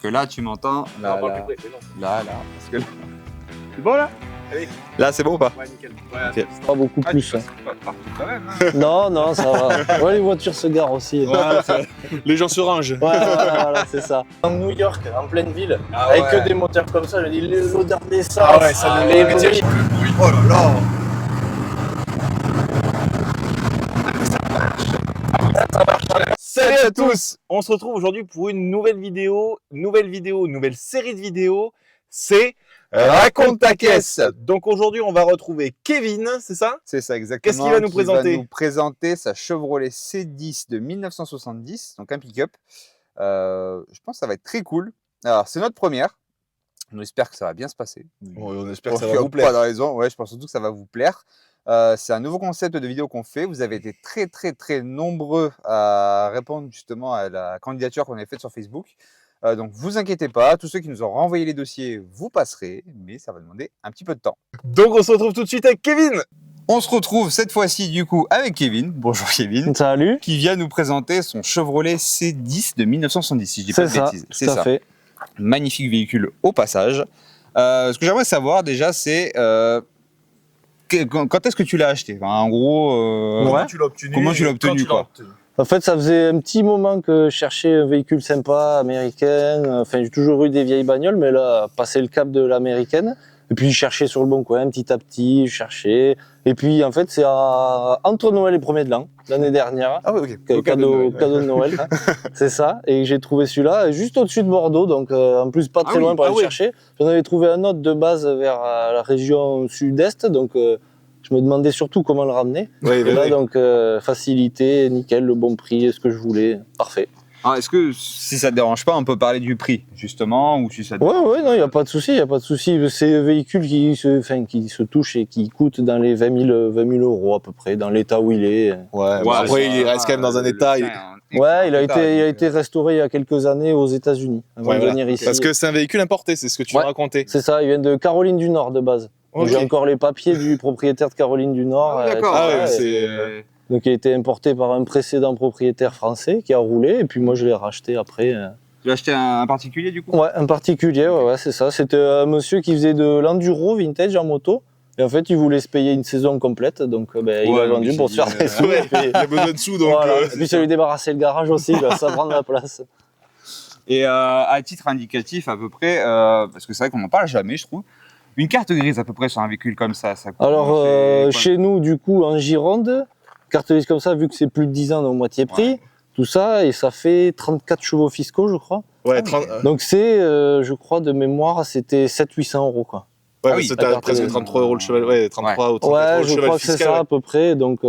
que là, tu m'entends. Là, Non, là, pas plus près, c'est bon. là. Parce que C'est bon là? Allez. Là, c'est bon ou pas? Ouais, nickel. Ok. Pas beaucoup Ah, plus. tu passes pas partout quand même. Hein. Non, non, ça va. Ouais, les voitures se garent aussi. Les gens se rangent. Ouais, voilà, c'est ça. En New York, en pleine ville, Ah avec ouais. que des moteurs comme ça, je dis l'odeur d'essence. Ah ouais, ça les me bruits. Oh là là. Salut à tous. On se retrouve aujourd'hui pour une nouvelle vidéo, nouvelle série de vidéos. C'est Raconte ta caisse. Donc aujourd'hui, on va retrouver Kevin, c'est ça? C'est ça, exactement. Qu'est-ce qu'il va nous présenter? Il va nous présenter sa Chevrolet C10 de 1970, donc un pick-up. Je pense que ça va être très cool. Alors, c'est notre première. On espère que ça va bien se passer. On espère que ça Il va y a vous plaire. Pas de raison. Ouais, je pense surtout que ça va vous plaire. C'est un nouveau concept de vidéo qu'on fait. Vous avez été très nombreux à répondre justement à la candidature qu'on avait faite sur Facebook. Donc, vous inquiétez pas. Tous ceux qui nous ont renvoyé les dossiers, vous passerez. Mais ça va demander un petit peu de temps. Donc on se retrouve tout de suite avec Kevin. On se retrouve cette fois-ci du coup avec Kevin. Bonjour Kevin. Salut. Qui vient nous présenter son Chevrolet C10 de 1970, si je dis pas de bêtises. C'est ça. Fait. Magnifique véhicule au passage. Ce que j'aimerais savoir déjà, c'est quand est-ce que tu l'as acheté? Enfin, en gros, Ouais. Tu l'as obtenu? Comment tu l'as obtenu, quoi? En fait, ça faisait un petit moment que je cherchais un véhicule sympa, américain. Enfin, j'ai toujours eu des vieilles bagnoles, mais là, passé le cap de l'américaine. Et puis, je cherchais sur le bon coin, petit à petit, je cherchais. Et puis, en fait, c'est entre Noël et 1er de l'an, l'année dernière. Ah oui, ok. Cadeau de Noël, c'est ça. Et j'ai trouvé celui-là juste au-dessus de Bordeaux, donc en plus pas très loin pour aller le chercher. J'en avais trouvé un autre de base vers la région sud-est, donc je me demandais surtout comment le ramener. Oui, Et là, donc facilité, nickel, le bon prix, ce que je voulais, parfait. Alors, est-ce que si ça te dérange pas, on peut parler du prix justement, ou si ça te... Ouais, non, il y a pas de souci, C'est un véhicule qui se touche et qui coûte dans les 20 000 euros à peu près, dans l'état où il est. Ouais, après il reste quand même dans un état. Ouais, il a été restauré il y a quelques années aux États-Unis avant de venir ici. Parce que c'est un véhicule importé, c'est ce que tu m'as raconté. C'est ça, il vient de Caroline du Nord de base. Okay. J'ai encore les papiers du propriétaire de Caroline du Nord. D'accord. Donc il a été importé par un précédent propriétaire français qui a roulé et puis moi je l'ai racheté après. Tu l'as acheté un particulier du coup? Ouais, un particulier, ouais, c'est ça. C'était un monsieur qui faisait de l'enduro vintage en moto. Et en fait, il voulait se payer une saison complète, donc il a vendu pour se faire des sous. Il a besoin de sous, donc... Voilà. Et puis ça lui débarrasser le garage aussi, ça prend de la place. Et à titre indicatif à peu près, parce que c'est vrai qu'on n'en parle jamais, je trouve, une carte grise à peu près sur un véhicule comme ça coûte. Alors, chez nous, du coup, en Gironde, carte grise comme ça, vu que c'est plus de 10 ans, donc moitié prix, tout ça, et ça fait 34 chevaux fiscaux, je crois. Ouais, donc c'est, je crois, de mémoire, c'était 700-800 euros, quoi. Ouais, mais t'as presque 33 euros le cheval, 33 ou 34 euros le cheval fiscal. Je crois que c'est ça à peu près, donc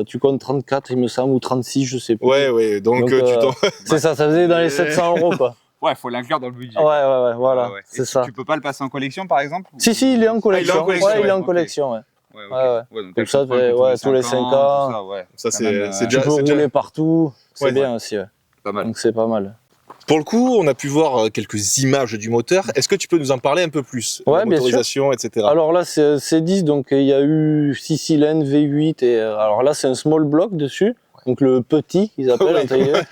tu comptes 34, il me semble, ou 36, je sais plus. Ouais, donc tu t'en... C'est ça faisait dans les 700 euros, quoi. Ouais, faut l'inclure dans le budget. Ouais, voilà, c'est ça. Tu peux pas le passer en collection, par exemple? Si, il est en collection. Il est en collection, ouais. Donc comme ça, tous les 5 ans. Ça, c'est déjà... Tu peux rouler partout, c'est bien aussi, Pas mal. Donc c'est pas mal. Pour le coup, on a pu voir quelques images du moteur. Est-ce que tu peux nous en parler un peu plus? Ouais, la motorisation, etc. Alors là, c'est C10, donc il y a eu 6 cylindres, V8, et alors là, c'est un small block dessus, donc le petit, ils appellent, entre guillemets.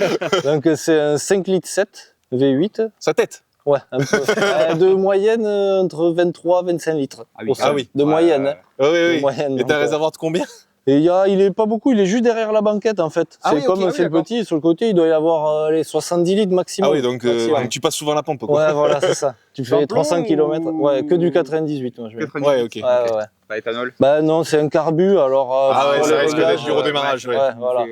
Donc c'est un 5 litres 7 V8. Sa tête? Ouais, un peu. De moyenne, entre 23 et 25 litres. Ah oui. De moyenne. Oui. Moyenne, et t'as un réservoir de combien? Et il est pas beaucoup, il est juste derrière la banquette en fait. C'est comme c'est petit, sur le côté il doit y avoir les 70 litres maximum. Ah oui, donc tu passes souvent la pompe, quoi. Ouais, voilà, c'est ça. Tu fais 300 km. Ouais, que du 98, moi je vais. Ouais, ok. Pas éthanol? Bah non, c'est un carbu, alors. Ça risque d'être dur au démarrage, ouais. Voilà.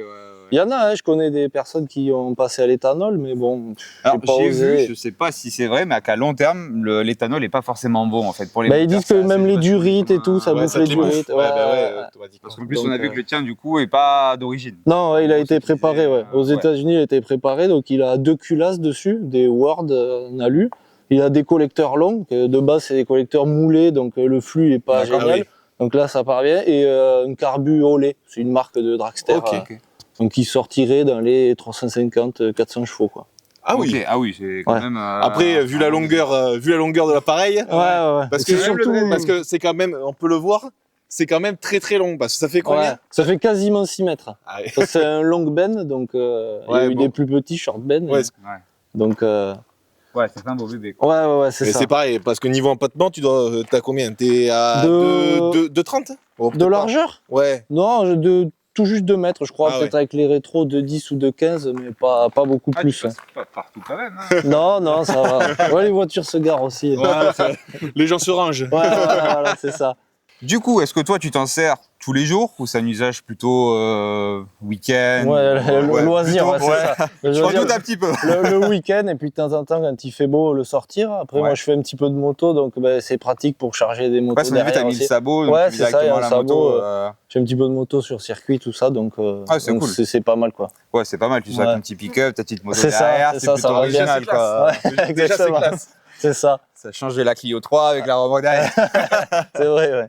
Il y en a, je connais des personnes qui ont passé à l'éthanol, mais bon, j'ai vu, je sais pas si c'est vrai, mais qu'à long terme, l'éthanol est pas forcément bon en fait pour les moteurs. Ils disent que même les durites et tout, ça bouffe les durites. Parce qu'en plus, on a vu que le tien, du coup, est pas d'origine. Non, il a été préparé, Aux États-Unis, il a été préparé, donc il a 2 culasses dessus, des Ward en alu. Il a des collecteurs longs, de base, c'est des collecteurs moulés, donc le flux est pas génial. Donc là, ça part bien. Et un carbu au lait, c'est une marque de dragster. Donc il sortirait dans les 350-400 chevaux, quoi. Ah oui, c'est quand même. Après, vu la longueur de l'appareil, parce que c'est quand même, on peut le voir, c'est quand même très long, parce que ça fait combien? Ça fait quasiment 6 mètres. C'est un long ben, donc il y a eu des plus petits short ben. Donc Ouais, c'est un beau bébé, quoi. Ouais, c'est Et ça. c'est pareil, parce que niveau empattement, t'as combien? T'es à De 30? Oh, de peut-être pas. largeur? Ouais. Non, de tout juste 2 mètres, je crois, Ah peut-être ouais. avec les rétros de 10 ou de 15, mais pas beaucoup Ah, plus. tu passes pas partout quand même. Hein. Non, ça va. Ouais, les voitures se garent aussi. Ouais, les gens se rangent. Ouais, voilà, c'est ça. Du coup, est-ce que toi, tu t'en sers tous les jours ou c'est un usage plutôt week-end Ouais, le loisir, plutôt, ouais, c'est ça. Le Je loisir, redoute un petit peu. le week-end, et puis de temps en temps, quand il fait beau, le sortir. Après, Ouais. moi, je fais un petit peu de moto, donc c'est pratique pour charger des motos Ouais, ça m'a vu, derrière t'as mis le aussi. sabot, donc Ouais, tu c'est mets ça, il y a directement un la sabot, moto. J'ai un petit peu de moto sur circuit, tout ça, donc c'est donc cool. c'est pas mal, quoi. Ouais, c'est pas mal. Tu sors avec Ouais. ton petit pick-up, ta petite moto C'est ça, derrière, c'est c'est ça, plutôt ça va bien, original, c'est quoi. Ouais, Déjà, c'est exactement. classe. C'est ça, Ça change de la Clio 3 avec la remorque derrière. c'est vrai, ouais.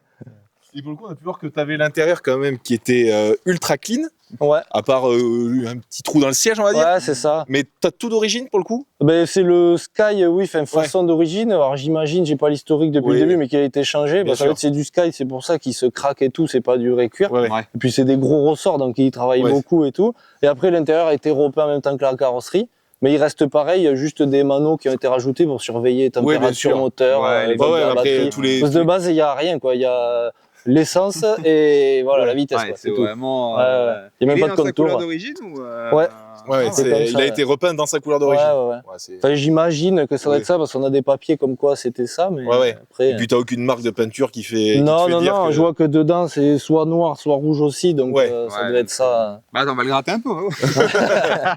Et pour le coup, on a pu voir que t'avais l'intérieur quand même qui était ultra clean, Ouais, à part un petit trou dans le siège, on va dire. ouais, c'est ça. Mais t'as tout d'origine pour le coup? C'est le Sky, oui, façon d'origine. Alors j'imagine, j'ai pas l'historique depuis Oui. le début, mais qu'il a été changé. Bien En fait, sûr. c'est du Sky, c'est pour ça qu'il se craque et tout, c'est pas du récuir. Ouais. Ouais. Et puis c'est des gros ressorts, donc il travaille Ouais. beaucoup et tout. Et après, l'intérieur a été repeint en même temps que la carrosserie. Mais il reste pareil, il y a juste des manos qui ont été rajoutés pour surveiller bien température sûr. moteur, Ouais, les vol de la après, batterie. tous les. Parce que de base, il y a rien, quoi. Il y a l'essence et voilà, Ouais. la vitesse, Ouais, quoi. c'est C'est tout. vraiment. Ouais, ouais. Il y a même est pas de dans sa couleur contour. d'origine ou Ouais. Ouais, c'est comme il ça, a ouais. été repeint dans sa couleur Ouais, d'origine. ouais. Ouais, c'est- Enfin, j'imagine que ça doit Oui. être ça, parce qu'on a des papiers comme quoi c'était ça, mais Ouais. après. Et puis t'as aucune marque de peinture qui fait. Non, qui te fait dire que... je vois que dedans c'est soit noir, soit rouge aussi, donc Ouais. ça Ouais, devait être ça. Bah, attends, on va le gratter un peu. Hein.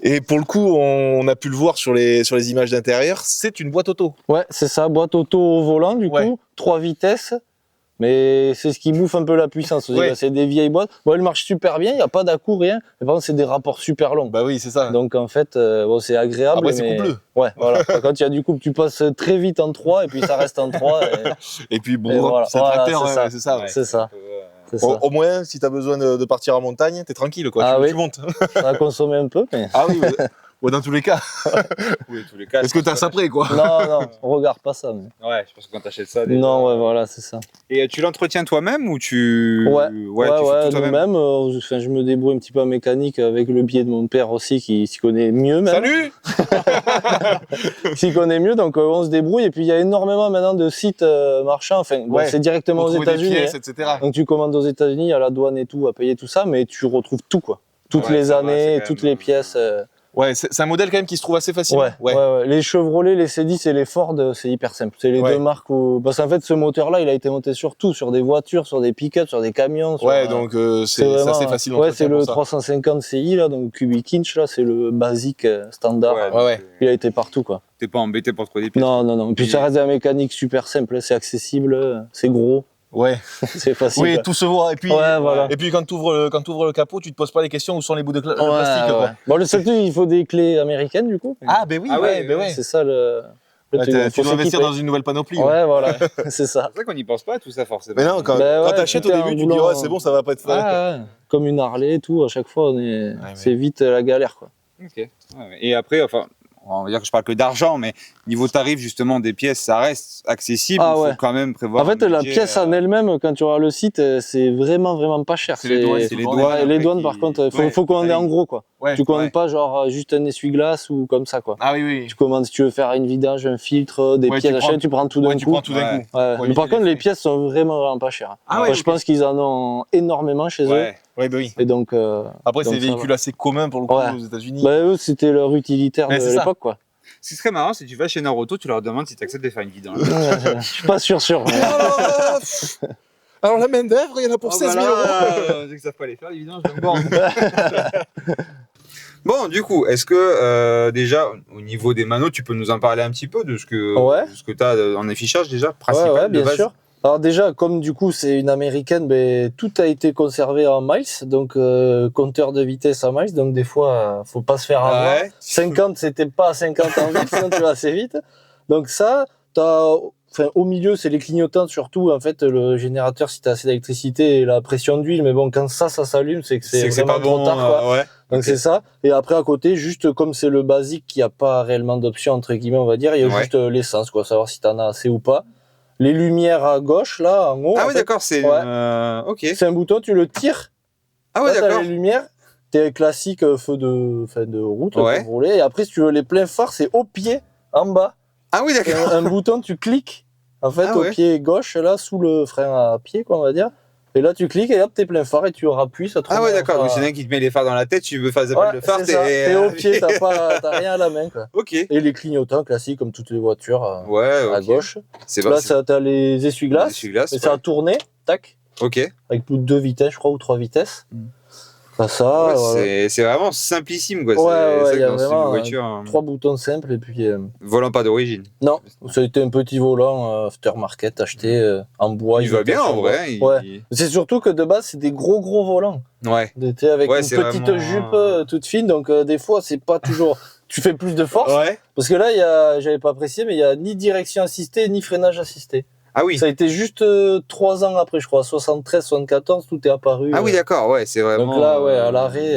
Et pour le coup, on a pu le voir sur les images d'intérieur, c'est une boîte auto. Ouais, c'est ça, boîte auto au volant, du Ouais. coup, 3 vitesses, mais c'est ce qui bouffe un peu la puissance. aussi, Ouais. C'est des vieilles boîtes. Bon, elle marche super bien, il n'y a pas d'à-coup, rien, mais par contre, c'est des rapports super longs. Bah oui, c'est ça. Donc en fait, c'est agréable. Après, c'est mais... coupleux. Ouais, voilà. Quand il y a du couple, tu passes très vite en 3 et puis ça reste en 3. Et puis bon, Et voilà. c'est un Voilà, tracteur, c'est ça. c'est ça. Ouais, C'est ça. un peu, C'est ça. Au moins, si t'as besoin de partir en montagne, t'es tranquille, quoi. Ah tu, oui. tu montes. Ça va consommer un peu, mais. Ah oui, ouais, dans tous les cas. Oui, tous les cas. Est-ce que t'as ça prêt, quoi? Non, on regarde pas ça. Mais... Ouais, je pense que quand t'achètes ça. déjà- Non, ouais, voilà, c'est ça. Et tu l'entretiens toi-même ou tu. Ouais, tu fais tout toi-même. nous-mêmes. Enfin, je me débrouille un petit peu en mécanique avec le biais de mon père aussi qui s'y connaît mieux même. Salut! S'y connaît mieux, donc on se débrouille. Et puis il y a énormément maintenant de sites marchands. Enfin, bon, Ouais, c'est directement Pour aux trouver des États-Unis. pièces, Hein. etc. Donc tu commandes aux États-Unis, à la douane et tout, à payer tout ça, mais tu retrouves tout, quoi. Toutes Ouais, les ça va, c'est années, quand toutes même, les pièces. Ouais, c'est un modèle quand même qui se trouve assez facilement. Ouais. Les Chevrolet, les C10 et les Ford, c'est hyper simple. C'est les Ouais. deux marques où. Parce qu'en fait, ce moteur-là, il a été monté sur tout, sur des voitures, sur des pick-up, sur des camions. Sur, Ouais, donc c'est vraiment- assez facile. Ouais, c'est d'entretien le pour ça. 350 CI, là, donc cubic inch, là, c'est le basique standard. Ouais, Ouais, donc, ouais. Il a été partout, quoi. T'es pas embêté pour trouver des pièces. Non. Et puis ça reste de la mécanique super simple, c'est accessible, c'est gros, Ouais. c'est facile. Oui, quoi. tout se voit. Et puis, Ouais, voilà. et puis quand tu ouvres le capot, tu te poses pas les questions où sont les bouts de plastique, quoi. Bon, le seul truc, il faut des clés américaines, du coup. Ah, ben oui, Ah ouais, ouais, ben ouais. C'est ça le Ouais, truc. tu Faut dois investir s'équiper. dans une nouvelle panoplie. Ouais, voilà, c'est ça. C'est vrai qu'on n'y pense pas à tout ça forcément. Mais non, quand, Ben quand ouais, t'achètes au tout est début, un tu te dis, boulot, ouais, c'est bon, ça va pas être fait. Ouais. Comme une Harley et tout, à chaque fois, ouais. c'est vite la galère, quoi. Ok. Ouais, ouais. Et après, enfin, on va dire que je parle que d'argent, mais niveau tarif justement des pièces, ça reste accessible. Ah Il faut ouais. quand même prévoir. En fait, un la budget, pièce en elle-même, quand tu auras le site, c'est vraiment pas cher. C'est les douanes, c'est les Ouais, douanes. Les après, douanes, qui- par contre, Ouais, faut commander ça, en gros, quoi. Ouais. Tu commandes ouais. pas genre juste un essuie-glace ou comme ça, quoi. Ah oui, oui. Tu commandes si tu veux faire une vidange, un filtre, des Ouais, pièces tu à prends- chaîne, tu prends tout d'un Ouais, tu coup. prends tout d'un Ouais. coup. Ouais. Pour Mais par éviter contre, les les frais. pièces sont vraiment pas chères. Ah Enfin, ouais, je ok. pense qu'ils en ont énormément chez eux. Ouais. Ouais, bah oui. Et donc, Après, donc c'est des ça véhicules assez communs pour le coup Ouais. aux États-Unis. bah, eux, c'était leur utilitaire Ouais, de c'est ça. l'époque, quoi. Ce qui serait marrant, c'est que tu vas chez Naruto, tu leur demandes si tu acceptes de faire une vidange. Je suis pas sûr. mais- Alors, la main d'œuvre, il y en a pour 16 000 euros. On dit que ça savent pas les faire, les vidanges, donc bon. Bon, du coup, est-ce que déjà, au niveau des manos, tu peux nous en parler un petit peu de ce que, Ouais. tu as en affichage déjà, principal Ouais, de bien base. sûr. Alors déjà, comme du coup c'est une américaine, ben, tout a été conservé en miles, donc compteur de vitesse en miles, donc des fois, faut pas se faire avoir. Ouais. 50, c'était pas 50 en vite, sinon tu vas assez vite. Donc ça, au milieu, c'est les clignotants surtout, en fait, le générateur, si tu as assez d'électricité et la pression d'huile, mais bon, quand ça s'allume, c'est que c'est c'est vraiment pas bon. trop tard, quoi. Ouais. Donc Ok. c'est ça. Et après à côté, juste comme c'est le basique qui a pas réellement d'option entre guillemets, on va dire, il y a Ouais. juste l'essence, quoi, savoir si t'en as assez ou pas. Les lumières à gauche, là, en haut. Ah en oui, fait, d'accord, c'est. ouais. Ok. C'est un bouton, tu le tires. Ah ouais, là, t'as d'accord. les lumières. t'es classique feu de route Ouais. pour rouler. Et après, si tu veux les pleins phares, c'est au pied, en bas. Ah oui, d'accord. Un bouton, tu cliques, en fait, Ah au ouais. pied gauche, là, sous le frein à pied, quoi, on va dire. Et là, tu cliques et hop, t'es plein phare et tu appuies, ça te Ah remet ouais, en d'accord. phare. Oui, c'est un qui te met les phares dans la tête, tu veux faire des appels Ouais, de phare, c'est ça. T'es au pied, t'as rien à la main, quoi. Ok. Et les clignotants classiques, comme toutes les voitures, Ouais, à ok. gauche. C'est Là, pas. t'as les essuie-glaces. Les essuie-glaces, Et ça a tourné, tac, Ok. avec plus de 2 vitesses, je crois, ou 3 vitesses. Mm. T'as ça, Ouais, voilà. c'est vraiment simplissime, quoi. Ouais, ouais, C'est il y a dans une vraiment voiture. 3 boutons simples et puis... Volant pas d'origine. Non, ça a été un petit volant aftermarket acheté en bois. Il va bien en vrai. Ouais. C'est surtout que de base, c'est des gros volants. Ouais. D'été avec Ouais, une c'est petite vraiment- jupe toute fine, donc des fois, c'est pas toujours... Tu fais plus de force. Ouais. Parce que là, j'avais pas apprécié, mais il y a ni direction assistée, ni freinage assisté. Ah oui. Ça a été juste 3 ans après, je crois, 73, 74, tout est apparu. Ah oui, d'accord. Ouais, c'est vraiment. Donc là, ouais, à l'arrêt,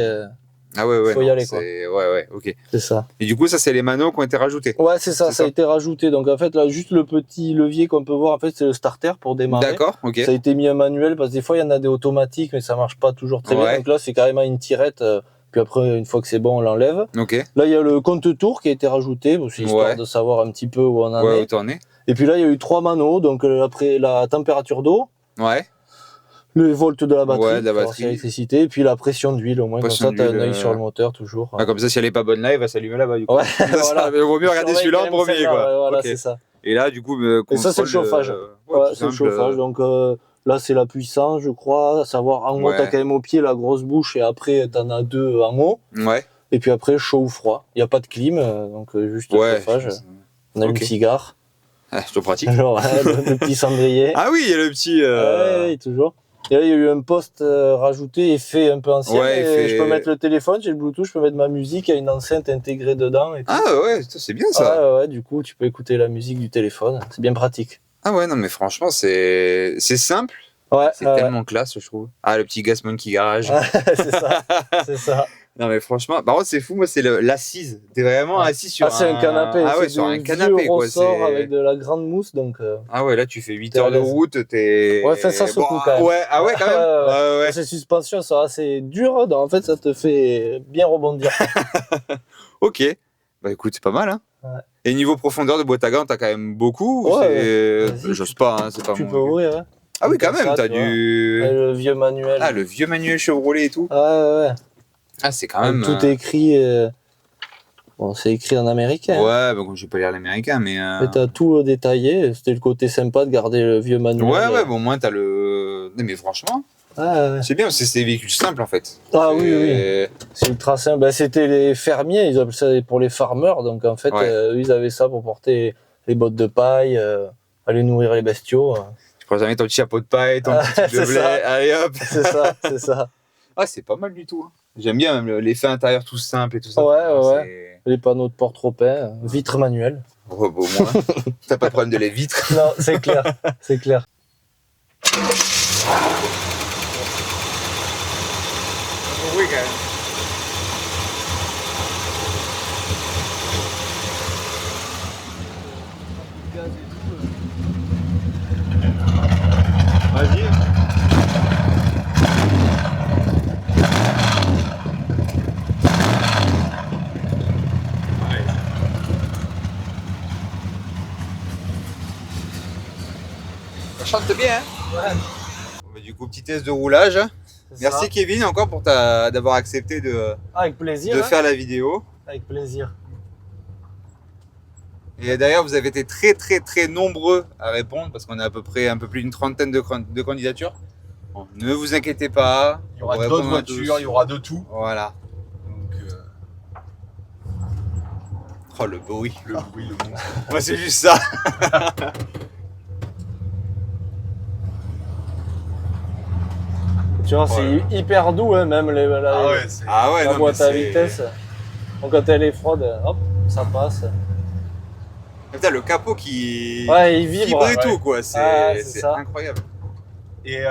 Ah ouais, ouais. faut y non, aller, quoi. Ouais, ouais. Ok. c'est ça. Et du coup, ça, c'est les manos qui ont été rajoutés. Ouais, c'est ça, C'est ça a ça. été rajouté. Donc en fait, là, juste le petit levier qu'on peut voir, en fait, c'est le starter pour démarrer. D'accord. Ok. Ça a été mis en manuel parce que des fois, il y en a des automatiques, mais ça marche pas toujours très bien. Ouais. Donc là, c'est carrément une tirette. Puis après, une fois que c'est bon, on l'enlève. Ok. Là, il y a le compte-tour qui a été rajouté, c'est histoire Ouais. de savoir un petit peu où on en Ouais, est. où t'en es. Et puis là, il y a eu 3 manos. Donc après, la température d'eau, Ouais. le volt de la batterie, Ouais, de la pour batterie. l'électricité, et puis la pression d'huile. Au moins, Pression comme ça, t'as un d'huile, œil sur le moteur toujours. Ah, comme ça, si elle est pas bonne là, il va s'allumer là-bas, du coup. Ouais, voilà. Mais il vaut mieux regarder Surveille celui-là en quand même premier, celle-là, quoi. ouais, voilà, Ok. c'est ça. Et là, du coup, Et ça, c'est le chauffage. Ouais, Ouais, tout c'est le simple, chauffage. Donc là, c'est la puissance, je crois. À savoir, en haut, Ouais. t'as quand même au pied la grosse bouche et après, t'en as 2 en haut. Ouais. Et puis après, chaud ou froid. Il n'y a pas de clim, donc juste Ouais. chauffage. On allume Ok. le cigare. Ah, c'est toujours pratique. Genre, le petit cendrier. Ah oui, il y a le petit. Ouais, toujours. Et là, il y a eu un poste rajouté, effet un peu ancien. Ouais, et effet- je peux mettre le téléphone, j'ai le Bluetooth, je peux mettre ma musique, il y a une enceinte intégrée dedans. Et tout. Ah ouais, ça, c'est bien ça. Ouais, ouais, du coup, tu peux écouter la musique du téléphone. C'est bien pratique. Ah ouais, non, mais franchement, c'est simple. Ouais, C'est tellement classe, je trouve. Ah, le petit Gas Monkey Garage. c'est ça. C'est ça. Non, mais franchement, par contre, c'est fou, moi, c'est l'assise. T'es vraiment Ouais. assis sur c'est un canapé. Ah ouais, c'est sur du un canapé, vieux quoi. ressort c'est- avec de la grande mousse, donc. Ah ouais, là, tu fais 8 T'es à heures de l'aise. route, t'es. Ouais, fais ça secoue, quand même. Ouais, ah ouais, quand même. Ouais, Ouais. Ces suspensions sont assez dures, donc en fait, ça te fait bien rebondir. Ok. Bah écoute, c'est pas mal, hein. Ouais. Et niveau profondeur de boîte à gants, t'as quand même beaucoup. ou Ouais, c'est- vas-y, J'ose pas, hein, c'est pas Tu mon- peux ouvrir, hein. Ah oui, quand Comme même, ça, t'as tu vois. du. Ouais, le vieux manuel. Ah, le vieux manuel Chevrolet et tout. Ouais. Ah, c'est quand Donc, même. tout est écrit. Bon, c'est écrit en américain. hein. Ouais, bah, je vais pas lire l'américain, mais. Mais t'as tout détaillé. C'était le côté sympa de garder le vieux manuel. Ouais, bon, au moins, t'as le. Non, mais franchement, Ouais. c'est bien, c'est des véhicules simples en fait. Ah C'est- oui. C'est ultra simple. Ben, c'était les fermiers, ils appellent ça pour les farmers. Donc en fait, Ouais. eux, ils avaient ça pour porter les bottes de paille, aller nourrir les bestiaux. Tu prends jamais ton petit chapeau de paille, ton Ah, petit truc de c'est blé, ça. allez hop. C'est ça, c'est ça. Ah, c'est pas mal du tout. Hein. J'aime bien même l'effet intérieur tout simple et tout ça. Ouais. Les panneaux de porte-tropin, vitres manuelles. Oh, bah, au moins, t'as pas de problème de les vitres. Non, c'est clair, c'est clair. Oui, quand même. Vas-y. Ça chante bien, hein. Bon, bah, du coup, petit test de roulage. C'est Merci ça. Kevin encore pour d'avoir accepté Avec plaisir. de hein. faire la vidéo. Avec plaisir. Et d'ailleurs, vous avez été très nombreux à répondre parce qu'on a à peu près un peu plus d'une trentaine de candidatures. Bon, ne vous inquiétez pas. Il y aura on d'autres répondra à tous. voitures, il y aura de tout. Voilà. Donc, Oh, le bruit. le bruit, le monde. Moi, c'est juste ça. Tu vois, c'est hyper doux, hein, même Ah ouais, c'est. Ah ouais, la non, boîte mais à c'est- vitesse. Donc quand elle est froide, hop, ça passe. Putain, le capot qui Ouais, il vibre. vibre et ouais. tout, quoi. C'est Ouais, c'est ça. incroyable. Et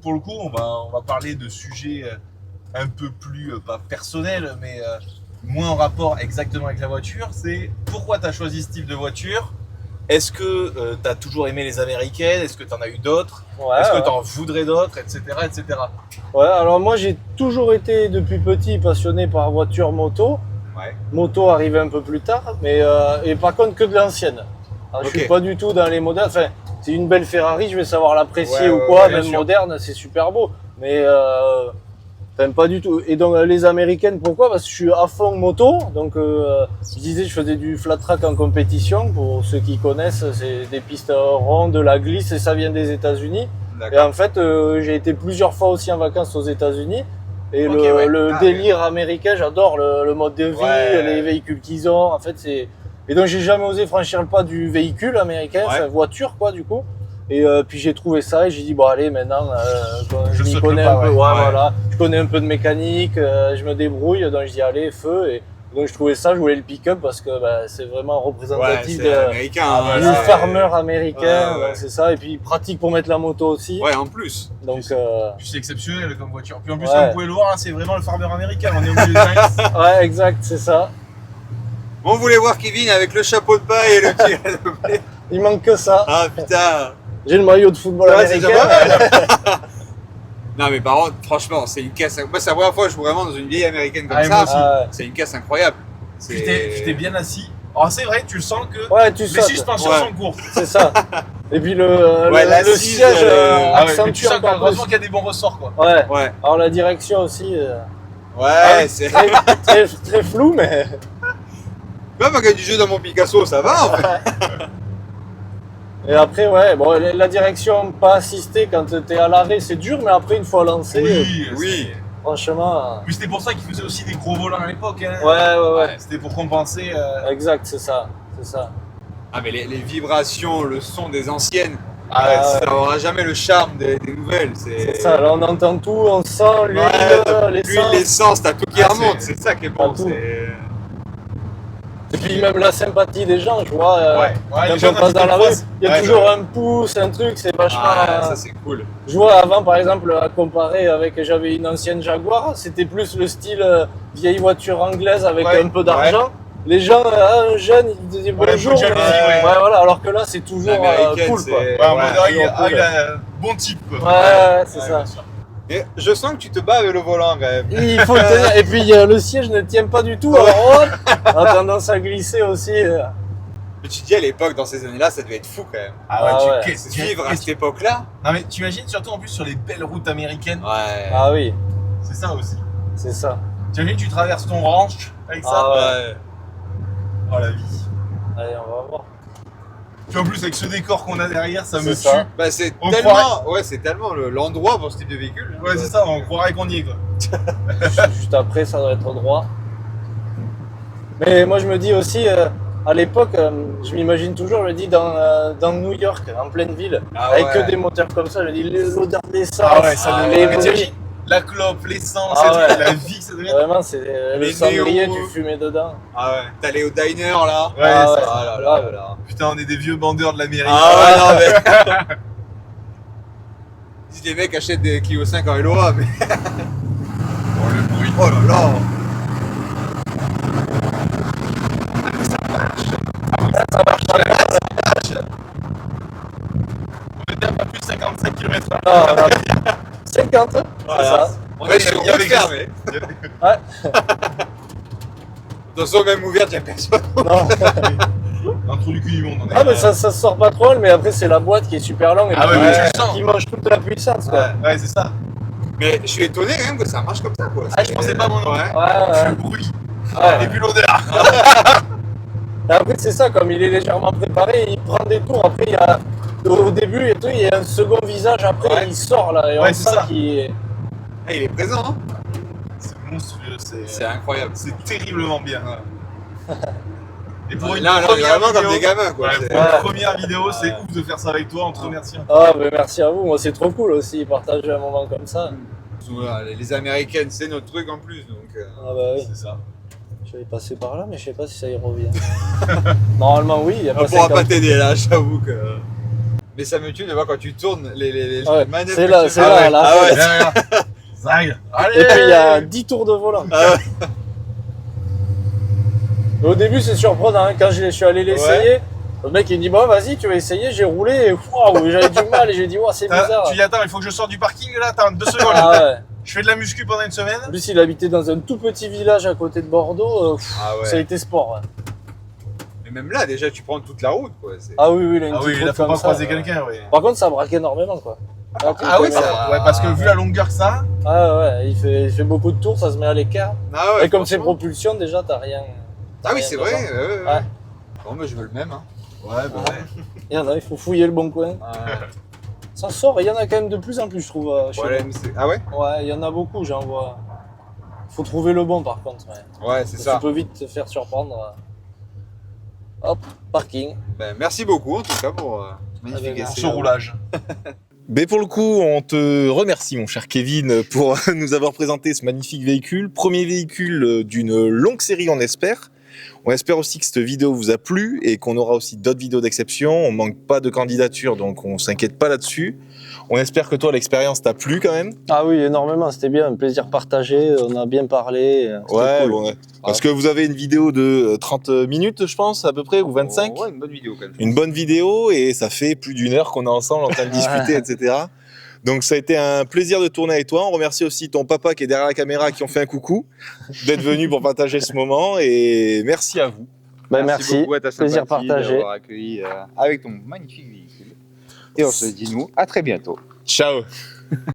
pour le coup, on va parler de sujets un peu plus, pas personnels, mais moins en rapport exactement avec la voiture. C'est pourquoi tu as choisi ce type de voiture Est-ce que tu as toujours aimé les américaines? Est-ce que tu en as eu d'autres? Ouais, Est-ce que ouais. tu en voudrais d'autres, etc., etc. Ouais, alors moi j'ai toujours été depuis petit passionné par voiture moto. Ouais. Moto arrivait un peu plus tard, mais et par contre que de l'ancienne. Alors, je Ok. suis pas du tout dans les modernes. Enfin, c'est une belle Ferrari, je vais savoir l'apprécier Ouais, ou ouais, quoi. ouais, bien Même sûr. moderne, c'est super beau. Mais enfin, pas du tout. Et donc les américaines, pourquoi? Parce que je suis à fond moto. Donc je disais, je faisais du flat track en compétition. Pour ceux qui connaissent, c'est des pistes rondes, de la glisse, et ça vient des États-Unis. Et D'accord. en fait, j'ai été plusieurs fois aussi en vacances aux États-Unis. Et Ok, le, ouais. le Ah, délire américain, j'adore le mode de vie, Ouais. les véhicules qu'ils ont. En fait, c'est. Et donc, j'ai jamais osé franchir le pas du véhicule américain, Ouais. enfin, voiture, quoi, du coup. Et puis, j'ai trouvé ça et j'ai dit, bon, allez, maintenant, Je je m'y saute connais le pas, un peu. ouais. Ouais, Ouais. voilà. Je connais un peu de mécanique, je me débrouille. Donc, je dis, allez, feu. Et donc, je trouvais ça, je voulais le pick-up parce que c'est vraiment Ouais, représentatif c'est de. américain. hein, Du c'est- farmer américain, Ouais, ouais. donc c'est ça. Et puis, pratique pour mettre la moto aussi. Ouais, en plus. Donc, Puis c'est exceptionnel comme voiture. Puis en plus, Ouais. comme vous pouvez le voir, hein, c'est vraiment le farmer américain. On est au milieu de Nice. ouais, exact, c'est ça. On voulait voir Kevin avec le chapeau de paille et le tir de blé. Il manque que ça. Ah putain. J'ai le maillot de football Ouais, c'est américain. déjà pas mal. Non mais par contre, franchement, c'est une caisse. Moi, c'est la première fois que je joue vraiment dans une vieille américaine comme Ah, et moi ça. aussi. Ah, ouais. C'est une caisse incroyable. Tu t'es bien assis. Alors c'est vrai, tu le sens que Ouais, tu les sautes, suspensions Ouais. sont courtes. c'est ça. Et puis Ouais, le l'assise, siège Ah ouais, mais tu accentue sens encore heureusement plus. qu'il y a des bons ressorts, quoi. Ouais. Ouais. Alors la direction aussi, Ouais, Ah oui. c'est. très flou, mais Même quand il y a du jeu dans mon Picasso, ça va en fait. et après ouais, bon la direction pas assistée quand t'es à l'arrêt, c'est dur, mais après une fois lancé, Oui. franchement, Mais c'était pour ça qu'ils faisaient aussi des gros volants à l'époque. Hein. ouais. C'était pour compenser. Exact, c'est ça, c'est ça. Ah mais les vibrations, le son des anciennes, Ah ouais, Ah, ça n'aura jamais le charme des nouvelles. C'est ça, là on entend tout, on sent l'huile, Ouais, l'essence. l'essence, t'as tout qui Ah, remonte, c'est- c'est ça qui est bon. T'as tout. c'est- Et puis même la sympathie des gens, je vois, ouais. quand les gens, on passe dans la ils rue, croisent. il y a Ouais, toujours ouais. un pouce, un truc, c'est vachement... Ah, ça c'est cool. Je vois avant par exemple à comparer avec, j'avais une ancienne Jaguar, c'était plus le style vieille voiture anglaise avec Ouais, un peu d'argent. Les gens, un jeune, ils disaient Ouais, bonjour, bonjour, ouais. voilà, alors que là c'est toujours L'américaine, cool c'est- quoi. Ouais, en mode, Ouais, il a bon type. Quoi. Ouais, c'est ça. bien sûr. Et je sens que tu te bats avec le volant quand même. Il faut le tenir. Et puis le siège ne tient pas du tout, alors hop, a tendance à glisser aussi. Mais tu te dis à l'époque, dans ces années-là, ça devait être fou quand même. Ah ouais, Ah tu ouais. qu'est-ce que- Vivre à cette époque-là. Non mais tu imagines surtout en plus sur les belles routes américaines. Ouais. Ah oui, C'est ça aussi. c'est ça. Tu imagines, tu traverses ton ranch avec ça. Ah ouais. Ouais. Oh la vie. Allez, on va voir. Puis en plus avec ce décor qu'on a derrière, ça me C'est tue. ça. Bah c'est On tellement, ouais, c'est tellement l'endroit pour ce type de véhicule. Ouais, c'est ça, on croirait qu'on y est quoi. Juste après, ça doit être droit. Mais moi, je me dis aussi, à l'époque, je m'imagine toujours, je me dis, dans New York, en pleine ville, Ah avec ouais. que des moteurs comme ça, je me dis, l'odeur d'essence, Ah ouais, ça Ah me les ouais. Mais bruits. t'imagines, la clope, l'essence, Ah et tout, ouais. la vie que ça devient. Vraiment, c'est le Les cendrier, néons. tu fumais dedans. Ah ouais. T'allais au diner là. Ouais, Ah ça- ouais. Ah là là là là. Putain, on est des vieux bandeurs de l'Amérique. Ah ouais, non mais. Si les mecs achètent des Clio 5 en Eloa, mais. Oh le bruit. Oh là là. On était à pas plus de 55 km/h. Ah, voilà. 50, c'est Voilà. ça. En fait, on il y avait peut fermer. Ouais. Attention, même ouverte, y'a personne. Non. Un trou du cul du monde. On est Ah, mais ça se sort pas trop mal, mais après, c'est la boîte qui est super longue et Ah ouais, qui, mais tu le sens. qui mange toute la puissance, quoi. Ouais, c'est ça. Mais je suis étonné quand même que ça marche comme ça quoi. Ah, je pensais pas mon nom. Ouais. Ouais, Le bruit. ouais. Et puis l'odeur. Et après, c'est ça, comme il est légèrement préparé, il prend des tours. Après, il y a, au début, et tout, il y a un second visage. Après, Ouais. il sort là. Et Ouais, on c'est sent ça. qu'il est. Ah, il est présent, hein. C'est monstrueux, C'est incroyable. c'est terriblement bien. Et pour une Là, on est première vraiment comme vidéo, des gamins quoi. ouais, C'est- pour une Ouais. première vidéo, c'est ouf de faire ça avec toi, on te remercie. Ah, mais merci à vous. Moi, c'est trop cool aussi, partager un moment comme ça. Voilà, les Américaines, c'est notre truc en plus. Donc, Ah, bah oui. C'est ça. J'avais passé par là, mais je sais pas si ça y revient. Normalement, oui. Il y a on pas pourra pas 50. t'aider là, j'avoue que. Mais ça me tue de voir quand tu tournes les Ouais, manettes. c'est que là, tu- c'est Ah là, ouais. là. Ah ouais. Viens, viens. Ça arrive. Allez. Et puis, il y a 10 tours de volant. Ah ouais. Au début, c'est surprenant. Hein. Quand je suis allé l'essayer, Le mec il dit bon vas-y tu vas essayer, j'ai roulé et waouh, j'avais du mal et j'ai dit c'est bizarre. Tu dis attends, il faut que je sorte du parking là, attends 2 secondes. Ah ouais. Je fais de la muscu pendant une semaine. En plus il habitait dans un tout petit village à côté de Bordeaux, Ah ouais. ça a été sport. Ouais. Mais même là, déjà, tu prends toute la route, quoi. Ah oui, oui, il a une Ah oui, petite là route faut comme pas ça. croiser quelqu'un, oui. Par contre ça braque énormément quoi. Ah oui, ça. Ouais, parce que vu la longueur que ça. Ah ouais, il fait beaucoup de tours, ça se met à l'écart. Ah ouais, et comme c'est franchement. propulsion déjà t'as rien. Ah oui, c'est vrai. Ouais. Ouais. Bon, moi, je veux le même. Hein. Ouais, bah ouais. Il y en a, il faut fouiller le bon coin. Ça sort, il y en a quand même de plus en plus je trouve. Chez Ouais, nous. ah ouais. Ouais, il y en a beaucoup, j'en vois. Faut trouver le bon par contre. Ouais. Ouais, c'est ça. Tu peux vite te faire surprendre. Hop, parking. Ben, merci beaucoup, en tout cas, pour magnifique Avec essai. Ce roulage. Mais pour le coup, on te remercie, mon cher Kevin, pour nous avoir présenté ce magnifique véhicule. Premier véhicule d'une longue série, on espère. On espère aussi que cette vidéo vous a plu et qu'on aura aussi d'autres vidéos d'exception. On manque pas de candidatures, donc on s'inquiète pas là-dessus. On espère que toi, l'expérience t'a plu quand même. Ah oui, énormément, c'était bien, un plaisir partagé, on a bien parlé. Ouais, Cool. bon, ouais. Parce que vous avez une vidéo de 30 minutes, je pense, à peu près, ou 25. Ouais, une bonne vidéo quand même. Une bonne vidéo et ça fait plus d'1 heure qu'on est ensemble en train de discuter, etc. Donc ça a été un plaisir de tourner avec toi. On remercie aussi ton papa qui est derrière la caméra qui ont fait un coucou, d'être venu pour partager ce moment et merci à vous. Ben, merci, beaucoup à ta plaisir sympathie partagé. d'avoir accueilli avec ton magnifique véhicule. Et on se dit, nous, à très bientôt. Ciao.